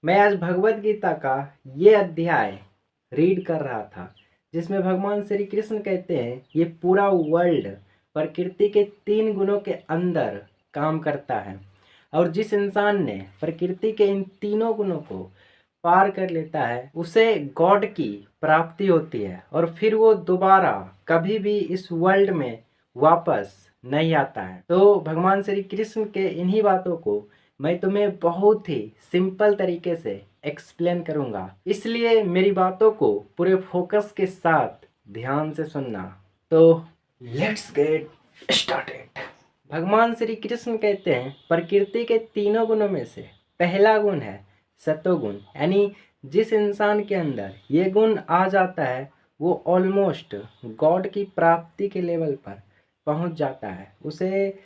मैं आज भगवत गीता का ये अध्याय रीड कर रहा था जिसमें भगवान श्री कृष्ण कहते हैं ये पूरा वर्ल्ड प्रकृति के 3 गुणों के अंदर काम करता है और जिस इंसान ने प्रकृति के इन तीनों गुणों को पार कर लेता है उसे गॉड की प्राप्ति होती है और फिर वो दोबारा कभी भी इस वर्ल्ड में वापस नहीं आता है। तो भगवान श्री कृष्ण के इन्हीं बातों को मैं तुम्हें बहुत ही सिंपल तरीके से एक्सप्लेन करूंगा, इसलिए मेरी बातों को पूरे फोकस के साथ ध्यान से सुनना। तो लेट्स गेट स्टार्टेड। भगवान श्री कृष्ण कहते हैं प्रकृति के 3 गुणों में से पहला गुण है सतोगुण, यानी जिस इंसान के अंदर ये गुण आ जाता है वो ऑलमोस्ट गॉड की प्राप्ति के लेवल पर पहुंच जाता है। उसे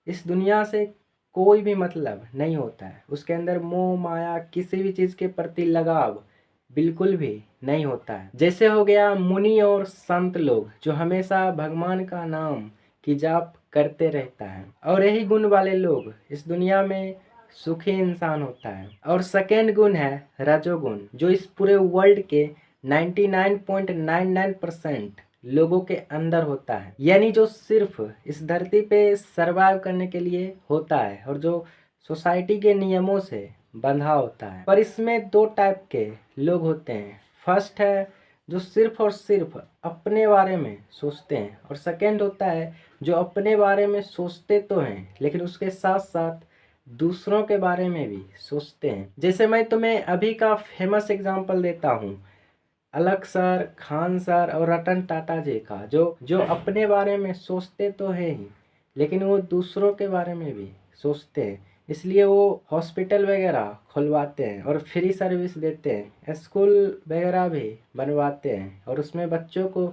इस दुनिया से कोई भी मतलब नहीं होता है, उसके अंदर मोह माया किसी भी चीज़ के प्रति लगाव बिल्कुल भी नहीं होता है। जैसे हो गया मुनि और संत लोग जो हमेशा भगवान का नाम की जाप करते रहता है, और यही गुण वाले लोग इस दुनिया में सुखी इंसान होता है। और सेकेंड गुण है रजोगुण, जो इस पूरे वर्ल्ड के 99.99% लोगों के अंदर होता है, यानी जो सिर्फ इस धरती पे सरवाइव करने के लिए होता है और जो सोसाइटी के नियमों से बंधा होता है। पर इसमें 2 टाइप के लोग होते हैं। फर्स्ट है जो सिर्फ और सिर्फ अपने बारे में सोचते हैं, और सेकंड होता है जो अपने बारे में सोचते तो हैं लेकिन उसके साथ साथ दूसरों के बारे में भी सोचते हैं। जैसे मैं तुम्हें अभी का फेमस एग्जांपल देता हूँ, अलक सर, खान सर और रतन टाटा जी का, जो अपने बारे में सोचते तो है ही लेकिन वो दूसरों के बारे में भी सोचते हैं। इसलिए वो हॉस्पिटल वगैरह खुलवाते हैं और फ्री सर्विस देते हैं, स्कूल वगैरह भी बनवाते हैं और उसमें बच्चों को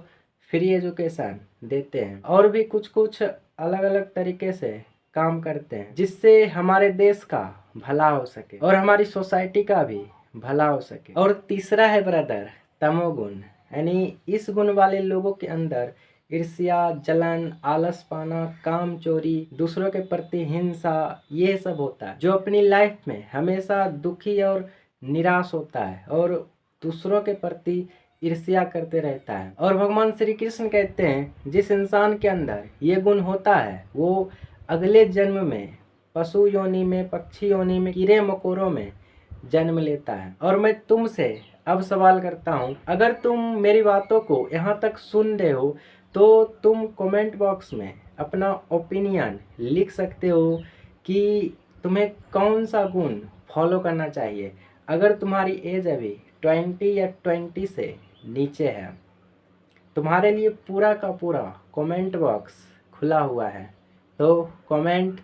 फ्री एजुकेशन देते हैं, और भी कुछ कुछ अलग अलग तरीके से काम करते हैं जिससे हमारे देश का भला हो सके और हमारी सोसाइटी का भी भला हो सके। और तीसरा है ब्रदर तमोगुण, यानी इस गुण वाले लोगों के अंदर ईर्ष्या, जलन, आलस पाना, काम चोरी, दूसरों के प्रति हिंसा, ये सब होता है। जो अपनी लाइफ में हमेशा दुखी और निराश होता है और दूसरों के प्रति ईर्ष्या करते रहता है। और भगवान श्री कृष्ण कहते हैं जिस इंसान के अंदर ये गुण होता है वो अगले जन्म में पशु योनि में, पक्षी योनि में, कीड़े मकोड़ों में जन्म लेता है। और मैं तुमसे अब सवाल करता हूँ, अगर तुम मेरी बातों को यहाँ तक सुन रहे हो तो तुम कमेंट बॉक्स में अपना ओपिनियन लिख सकते हो कि तुम्हें कौन सा गुण फॉलो करना चाहिए। अगर तुम्हारी एज अभी 20 या 20 से नीचे है, तुम्हारे लिए पूरा का पूरा कमेंट बॉक्स खुला हुआ है, तो कमेंट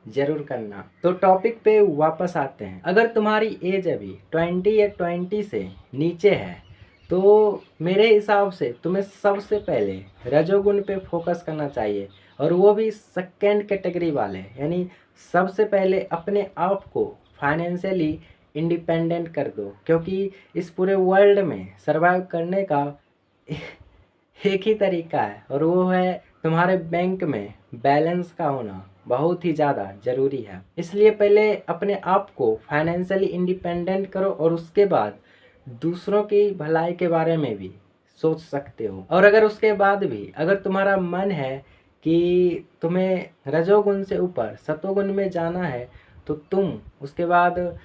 जरूर करना। तो टॉपिक पे वापस आते हैं। अगर तुम्हारी एज अभी 20 या 20 से नीचे है तो मेरे हिसाब से तुम्हें सबसे पहले रजोगुण पे फोकस करना चाहिए, और वो भी सेकेंड कैटेगरी वाले, यानी सबसे पहले अपने आप को फाइनेंशियली इंडिपेंडेंट कर दो, क्योंकि इस पूरे वर्ल्ड में सरवाइव करने का एक ही तरीका है और वो है तुम्हारे बैंक में बैलेंस का होना बहुत ही ज़्यादा ज़रूरी है। इसलिए पहले अपने आप को फाइनेंशियली इंडिपेंडेंट करो और उसके बाद दूसरों की भलाई के बारे में भी सोच सकते हो। और अगर उसके बाद भी अगर तुम्हारा मन है कि तुम्हें रजोगुण से ऊपर सतोगुण में जाना है तो तुम उसके बाद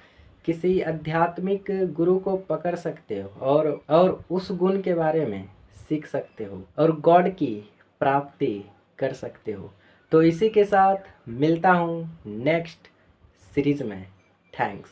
किसी आध्यात्मिक गुरु को पकड़ सकते हो और उस गुण के बारे में सीख सकते हो और गॉड की प्राप्ति कर सकते हो। तो इसी के साथ मिलता हूँ नेक्स्ट सीरीज में। थैंक्स।